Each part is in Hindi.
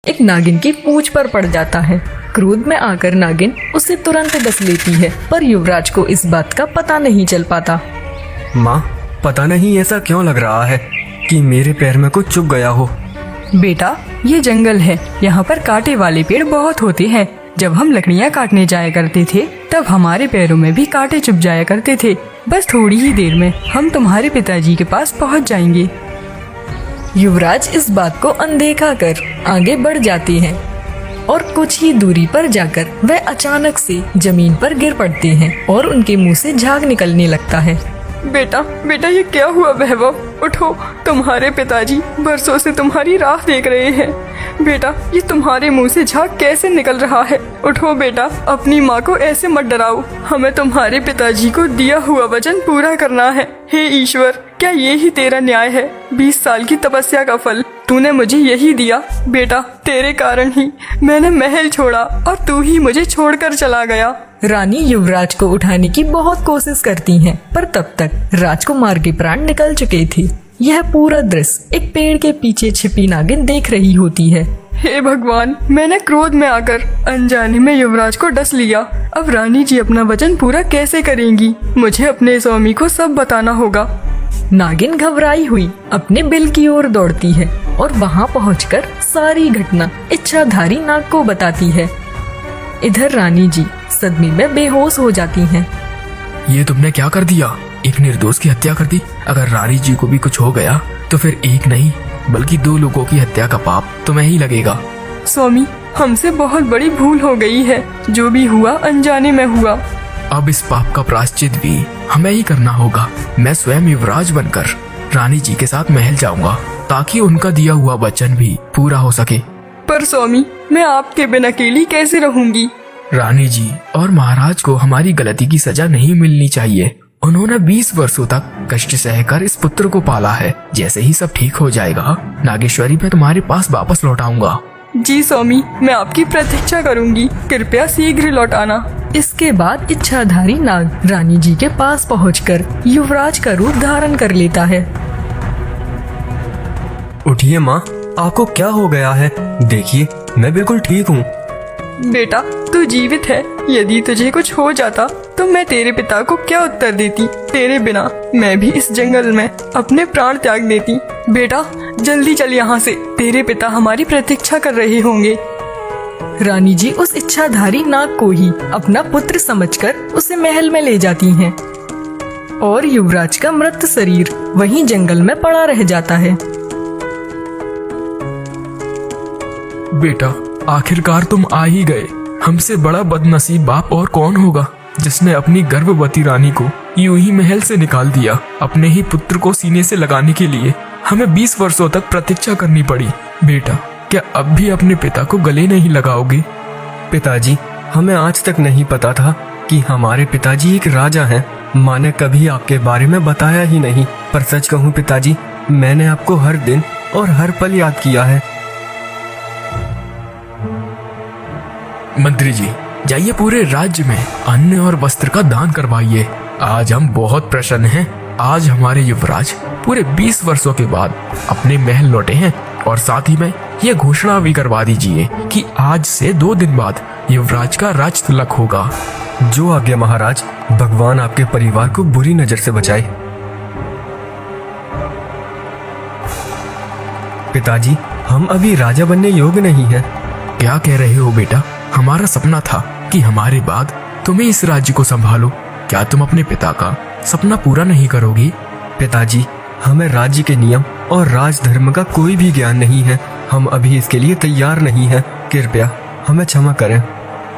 एक नागिन की पूंछ पर पड़ जाता है। क्रोध में आकर नागिन उसे तुरंत डस लेती है, पर युवराज को इस बात का पता नहीं चल पाता। माँ, पता नहीं ऐसा क्यों लग रहा है कि मेरे पैर में कुछ चुभ गया हो। बेटा, ये जंगल है, यहाँ पर कांटे वाले पेड़ बहुत होते हैं। जब हम लकड़ियाँ काटने जाया करते थे तब हमारे पैरों में भी कांटे चुभ जाया करते थे। बस थोड़ी ही देर में हम तुम्हारे पिताजी के पास पहुँच जाएंगे। युवराज इस बात को अनदेखा कर आगे बढ़ जाते हैं और कुछ ही दूरी पर जाकर वह अचानक से जमीन पर गिर पड़ते हैं और उनके मुंह से झाग निकलने लगता है। बेटा, बेटा, ये क्या हुआ वैभव? उठो, तुम्हारे पिताजी बरसों से तुम्हारी राह देख रहे हैं। बेटा, ये तुम्हारे मुंह से झाग कैसे निकल रहा है? उठो बेटा, अपनी माँ को ऐसे मत डराओ। हमें तुम्हारे पिताजी को दिया हुआ वचन पूरा करना है। हे ईश्वर, क्या ये ही तेरा न्याय है? 20 साल की तपस्या का फल तूने मुझे यही दिया। बेटा, तेरे कारण ही मैंने महल छोड़ा और तू ही मुझे छोड़कर चला गया। रानी युवराज को उठाने की बहुत कोशिश करती हैं, पर तब तक राजकुमार के प्राण निकल चुके थे। यह पूरा दृश्य एक पेड़ के पीछे छिपी नागिन देख रही होती है। हे भगवान, मैंने क्रोध में आकर अनजाने में युवराज को डस लिया। अब रानी जी अपना वचन पूरा कैसे करेंगी? मुझे अपने स्वामी को सब बताना होगा। नागिन घबराई हुई अपने बिल की ओर दौड़ती है और वहाँ पहुंचकर सारी घटना इच्छाधारी नाग को बताती है। इधर रानी जी सदमे में बेहोश हो जाती हैं। ये तुमने क्या कर दिया? एक निर्दोष की हत्या कर दी। अगर रानी जी को भी कुछ हो गया तो फिर एक नहीं बल्कि 2 लोगों की हत्या का पाप तुम्हें ही लगेगा। स्वामी, हमसे बहुत बड़ी भूल हो गई है। जो भी हुआ अनजाने में हुआ। अब इस पाप का प्रायश्चित भी हमें ही करना होगा। मैं स्वयं युवराज बनकर रानी जी के साथ महल जाऊंगा ताकि उनका दिया हुआ वचन भी पूरा हो सके। पर स्वामी, मैं आपके बिना अकेली कैसे रहूंगी? रानी जी और महाराज को हमारी गलती की सजा नहीं मिलनी चाहिए। उन्होंने 20 वर्षों तक कष्ट सहकर इस पुत्र को पाला है। जैसे ही सब ठीक हो जाएगा, नागेश्वरी मैं तुम्हारे पास वापस लौट आऊंगा। जी स्वामी, मैं आपकी प्रतीक्षा करूंगी। कृपया शीघ्र लौट आना। इसके बाद इच्छाधारी नाग रानी जी के पास पहुंचकर युवराज का रूप धारण कर लेता है। उठिए माँ, आपको क्या हो गया है? देखिए, मैं बिल्कुल ठीक हूँ। बेटा, तू जीवित है। यदि तुझे कुछ हो जाता तो मैं तेरे पिता को क्या उत्तर देती? तेरे बिना मैं भी इस जंगल में अपने प्राण त्याग देती। बेटा, जल्दी चल यहाँ से। तेरे पिता हमारी प्रतीक्षा कर रहे होंगे। रानी जी उस इच्छाधारी नाग को ही अपना पुत्र समझकर उसे महल में ले जाती हैं और युवराज का मृत शरीर वहीं जंगल में पड़ा रह जाता है। बेटा, आखिरकार तुम आ ही गए। हमसे बड़ा बदनसीब बाप और कौन होगा जिसने अपनी गर्भवती रानी को यूं ही महल से निकाल दिया। अपने ही पुत्र को सीने से लगाने के लिए हमें 20 वर्षों तक प्रतीक्षा करनी पड़ी। बेटा, क्या अब भी अपने पिता को गले नहीं लगाओगे? पिताजी, हमें आज तक नहीं पता था कि हमारे पिताजी एक राजा हैं। माँ ने कभी आपके बारे में बताया ही नहीं। पर सच कहूँ पिताजी, मैंने आपको हर दिन और हर पल याद किया है। मंत्री जी, जाइए पूरे राज्य में अन्न और वस्त्र का दान करवाइए। आज हम बहुत प्रसन्न हैं। आज हमारे युवराज पूरे 20 वर्षों के बाद अपने महल लौटे हैं और साथ ही में ये घोषणा भी करवा दीजिए कि आज से 2 दिन बाद युवराज का राज तिलक होगा। जो आज्ञा महाराज। भगवान आपके परिवार को बुरी नजर से बचाए। पिताजी, हम अभी राजा बनने योग्य नहीं हैं। क्या कह रहे हो बेटा? हमारा सपना था कि हमारे बाद तुम ही इस राज्य को संभालो। क्या तुम अपने पिता का सपना पूरा नहीं करोगी? पिताजी, हमें राज्य के नियम और राजधर्म का कोई भी ज्ञान नहीं है। हम अभी इसके लिए तैयार नहीं हैं। कृपया हमें क्षमा करें।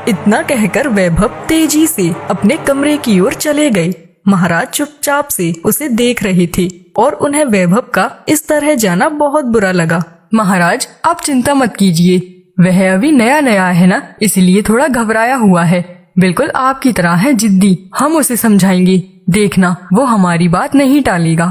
इतना कहकर वैभव तेजी से अपने कमरे की ओर चले गए। महाराज चुपचाप से उसे देख रहे थे और उन्हें वैभव का इस तरह जाना बहुत बुरा लगा। महाराज, आप चिंता मत कीजिए। वह अभी नया नया है ना, इसलिए थोड़ा घबराया हुआ है। बिल्कुल आपकी तरह है जिद्दी। हम उसे समझाएंगे, देखना वो हमारी बात नहीं टालेगा।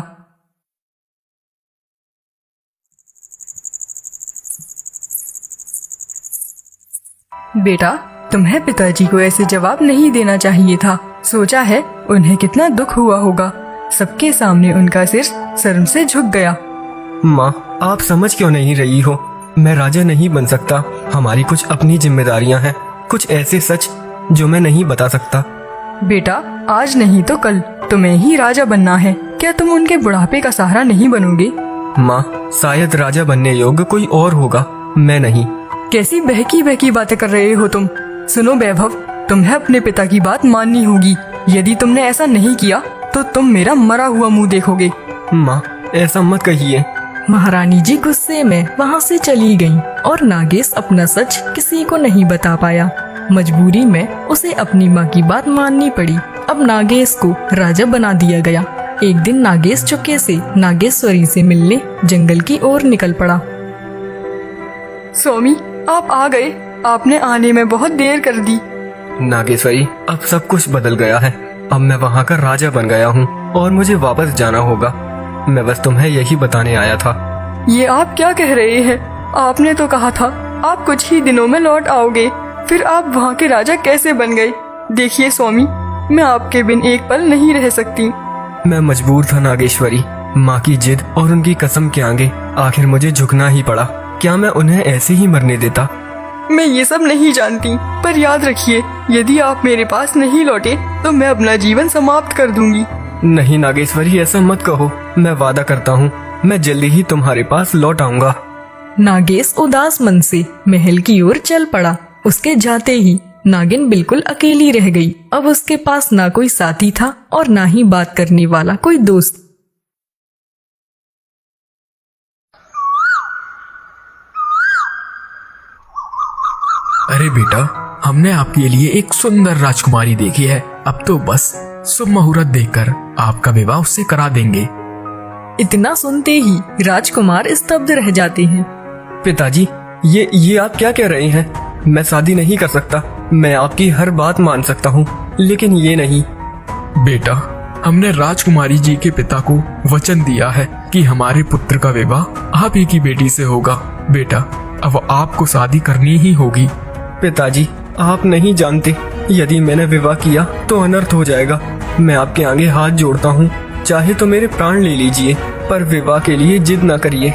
बेटा, तुम्हें पिताजी को ऐसे जवाब नहीं देना चाहिए था। सोचा है उन्हें कितना दुख हुआ होगा। सबके सामने उनका सिर शर्म से झुक गया। माँ, आप समझ क्यों नहीं रही हो? मैं राजा नहीं बन सकता। हमारी कुछ अपनी जिम्मेदारियां हैं, कुछ ऐसे सच जो मैं नहीं बता सकता। बेटा, आज नहीं तो कल तुम्हें ही राजा बनना है। क्या तुम उनके बुढ़ापे का सहारा नहीं बनोगे? माँ, शायद राजा बनने योग्य कोई और होगा, मैं नहीं। कैसी बहकी बहकी बातें कर रहे हो तुम? सुनो वैभव, तुम्हें अपने पिता की बात माननी होगी। यदि तुमने ऐसा नहीं किया तो तुम मेरा मरा हुआ मुंह देखोगे। माँ, ऐसा मत कहिए। महारानी जी गुस्से में वहाँ से चली गईं और नागेश अपना सच किसी को नहीं बता पाया। मजबूरी में उसे अपनी माँ की बात माननी पड़ी। अब नागेश को राजा बना दिया गया। एक दिन नागेश चुपके से नागेश्वरी से मिलने जंगल की ओर निकल पड़ा। स्वामी, आप आ गए। आपने आने में बहुत देर कर दी। नागेश्वरी, अब सब कुछ बदल गया है। अब मैं वहाँ का राजा बन गया हूँ और मुझे वापस जाना होगा। मैं बस तुम्हें यही बताने आया था। ये आप क्या कह रहे हैं? आपने तो कहा था आप कुछ ही दिनों में लौट आओगे। फिर आप वहाँ के राजा कैसे बन गए? देखिए स्वामी, मैं आपके बिन एक पल नहीं रह सकती। मैं मजबूर था नागेश्वरी। माँ की जिद और उनकी कसम के आगे आखिर मुझे झुकना ही पड़ा। क्या मैं उन्हें ऐसे ही मरने देता? मैं ये सब नहीं जानती, पर याद रखिए, यदि आप मेरे पास नहीं लौटे तो मैं अपना जीवन समाप्त कर दूंगी। नहीं नागेश्वरी, ऐसा मत कहो। मैं वादा करता हूँ, मैं जल्दी ही तुम्हारे पास लौट आऊंगा। नागेश उदास मन से महल की ओर चल पड़ा। उसके जाते ही नागिन बिल्कुल अकेली रह गई। अब उसके पास ना कोई साथी था और ना ही बात करने वाला कोई दोस्त। अरे बेटा, हमने आपके लिए एक सुंदर राजकुमारी देखी है। अब तो बस शुभ मुहूर्त देखकर आपका विवाह उससे करा देंगे। इतना सुनते ही राजकुमार स्तब्ध रह जाते हैं। पिताजी, ये आप क्या कह रहे हैं? मैं शादी नहीं कर सकता। मैं आपकी हर बात मान सकता हूँ, लेकिन ये नहीं। बेटा, हमने राजकुमारी जी के पिता को वचन दिया है कि हमारे पुत्र का विवाह आप ही की बेटी से होगा। बेटा, अब आपको शादी करनी ही होगी। पिताजी, आप नहीं जानते, यदि मैंने विवाह किया तो अनर्थ हो जाएगा। मैं आपके आगे हाथ जोड़ता हूँ, चाहे तो मेरे प्राण ले लीजिए, पर विवाह के लिए जिद न करिए।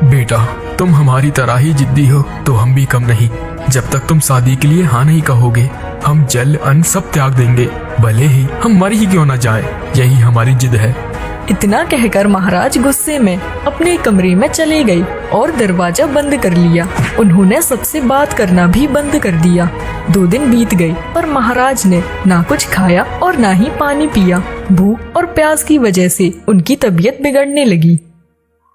बेटा, तुम हमारी तरह ही जिद्दी हो तो हम भी कम नहीं। जब तक तुम शादी के लिए हाँ नहीं कहोगे, हम जल अन्न सब त्याग देंगे, भले ही हम मर ही क्यों न जाए। यही हमारी जिद है। इतना कहकर महाराज गुस्से में अपने कमरे में चले गए और दरवाजा बंद कर लिया। उन्होंने सबसे बात करना भी बंद कर दिया। 2 दिन बीत गए, पर महाराज ने ना कुछ खाया और ना ही पानी पिया। भूख और प्यास की वजह से उनकी तबीयत बिगड़ने लगी।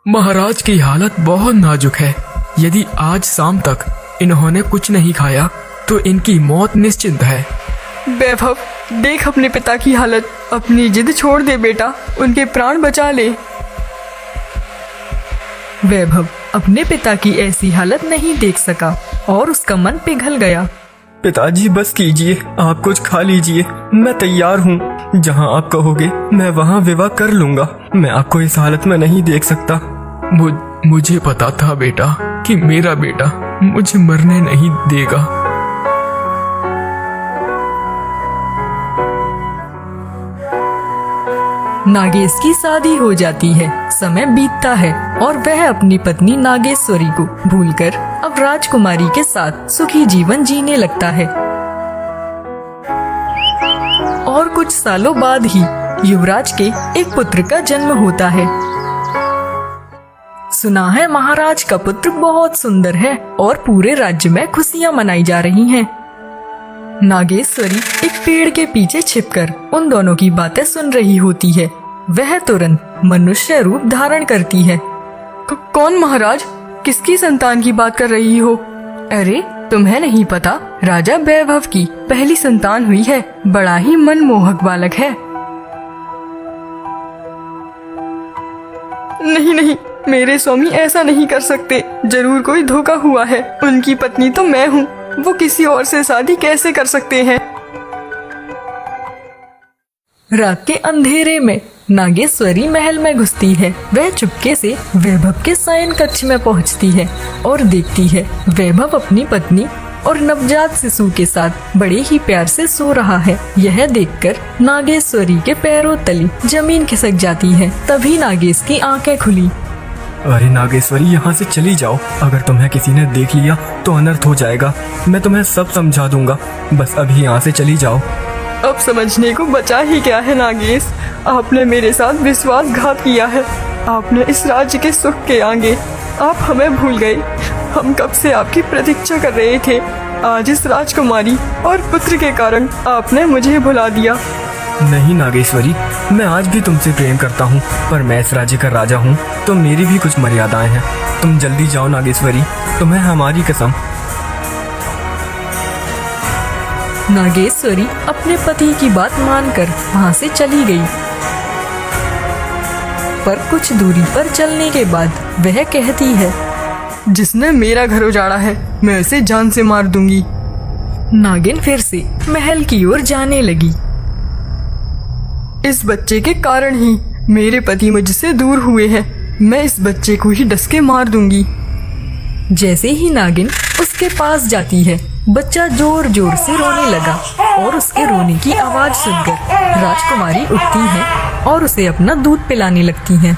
महाराज की हालत बहुत नाजुक है। यदि आज शाम तक इन्होंने कुछ नहीं खाया तो इनकी मौत निश्चित है। वैभव, देख अपने पिता की हालत। अपनी जिद छोड़ दे बेटा, उनके प्राण बचा ले। वैभव अपने पिता की ऐसी हालत नहीं देख सका और उसका मन पिघल गया। पिताजी, बस कीजिए, आप कुछ खा लीजिए। मैं तैयार हूँ। जहाँ आप कहोगे मैं वहाँ विवाह कर लूंगा। मैं आपको इस हालत में नहीं देख सकता। मुझे पता था बेटा कि मेरा बेटा मुझे मरने नहीं देगा। नागेश की शादी हो जाती है। समय बीतता है और वह अपनी पत्नी नागेश्वरी को भूलकर अब राजकुमारी के साथ सुखी जीवन जीने लगता है। और कुछ सालों बाद ही युवराज के एक पुत्र का जन्म होता है। सुना है महाराज का पुत्र बहुत सुंदर है और पूरे राज्य में खुशियां मनाई जा रही हैं। नागेश्वरी एक पेड़ के पीछे छिपकर उन दोनों की बातें सुन रही होती है। वह तुरंत मनुष्य रूप धारण करती है। कौन महाराज? किसकी संतान की बात कर रही हो? अरे, तुम्हें नहीं पता, राजा वैभव की पहली संतान हुई है। बड़ा ही मनमोहक बालक है। नहीं नहीं, मेरे स्वामी ऐसा नहीं कर सकते। जरूर कोई धोखा हुआ है। उनकी पत्नी तो मैं हूँ। वो किसी और से शादी कैसे कर सकते हैं? रात के अंधेरे में नागेश्वरी महल में घुसती है। वह चुपके से वैभव के शयन कक्ष में पहुंचती है और देखती है वैभव अपनी पत्नी और नवजात शिशु के साथ बड़े ही प्यार से सो रहा है। यह देखकर नागेश्वरी के पैरों तले जमीन खिसक जाती है। तभी नागेश की आंखें खुली अरे नागेश्वरी, यहाँ से चली जाओ। अगर तुम्हें किसी ने देख लिया तो अनर्थ हो जाएगा। मैं तुम्हें सब समझा दूंगा, बस अभी यहाँ से चली जाओ। अब समझने को बचा ही क्या है नागेश। आपने मेरे साथ विश्वासघात किया है। आपने इस राज्य के सुख के आगे आप हमें भूल गए। हम कब से आपकी प्रतीक्षा कर रहे थे। आज इस राजकुमारी और पुत्र के कारण आपने मुझे भुला दिया। नहीं नागेश्वरी, मैं आज भी तुमसे प्रेम करता हूँ, पर मैं इस राज्य का राजा हूँ तो मेरी भी कुछ मर्यादाएं हैं। तुम जल्दी जाओ नागेश्वरी, तुम्हें हमारी कसम। नागेश्वरी अपने पति की बात मानकर वहाँ से चली गई। पर कुछ दूरी पर चलने के बाद वह कहती है, जिसने मेरा घर उजाड़ा है मैं उसे जान से मार दूंगी। नागिन फिर से महल की ओर जाने लगी। इस बच्चे के कारण ही मेरे पति मुझसे दूर हुए हैं। मैं इस बच्चे को ही डस के मार दूंगी। जैसे ही नागिन उसके पास जाती है, बच्चा जोर जोर से रोने लगा और उसके रोने की आवाज सुनकर राजकुमारी उठती है और उसे अपना दूध पिलाने लगती हैं।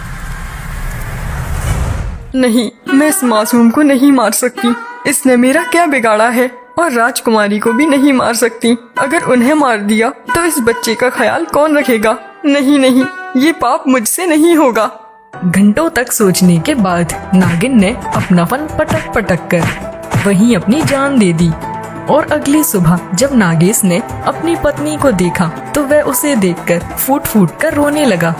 नहीं, मैं इस मासूम को नहीं मार सकती। इसने मेरा क्या बिगाड़ा है। और राजकुमारी को भी नहीं मार सकती। अगर उन्हें मार दिया तो इस बच्चे का ख्याल कौन रखेगा। नहीं नहीं, ये पाप मुझसे नहीं होगा। घंटों तक सोचने के बाद नागिन ने अपना फन पटक पटक कर वहीं अपनी जान दे दी। और अगली सुबह जब नागेश ने अपनी पत्नी को देखा तो वह उसे देखकर फूट फूट कर रोने लगा।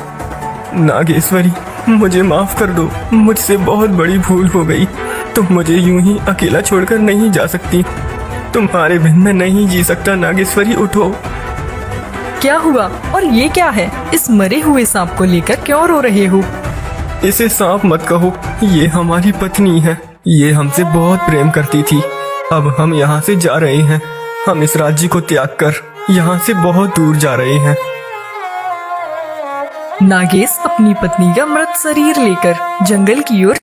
नागेश्वरी, मुझे माफ कर दो, मुझसे बहुत बड़ी भूल हो गई। तुम मुझे यूं ही अकेला छोड़कर नहीं जा सकती। तुम्हारे बिन मैं नहीं जी सकता। नागेश्वरी उठो। क्या हुआ और ये क्या है? इस मरे हुए सांप को लेकर क्यों रो रहे हो? इसे सांप मत कहो, ये हमारी पत्नी है। ये हमसे बहुत प्रेम करती थी। अब हम यहाँ से जा रहे हैं। हम इस राज्य को त्याग कर यहाँ से बहुत दूर जा रहे हैं। नागेश अपनी पत्नी का मृत शरीर लेकर जंगल की ओर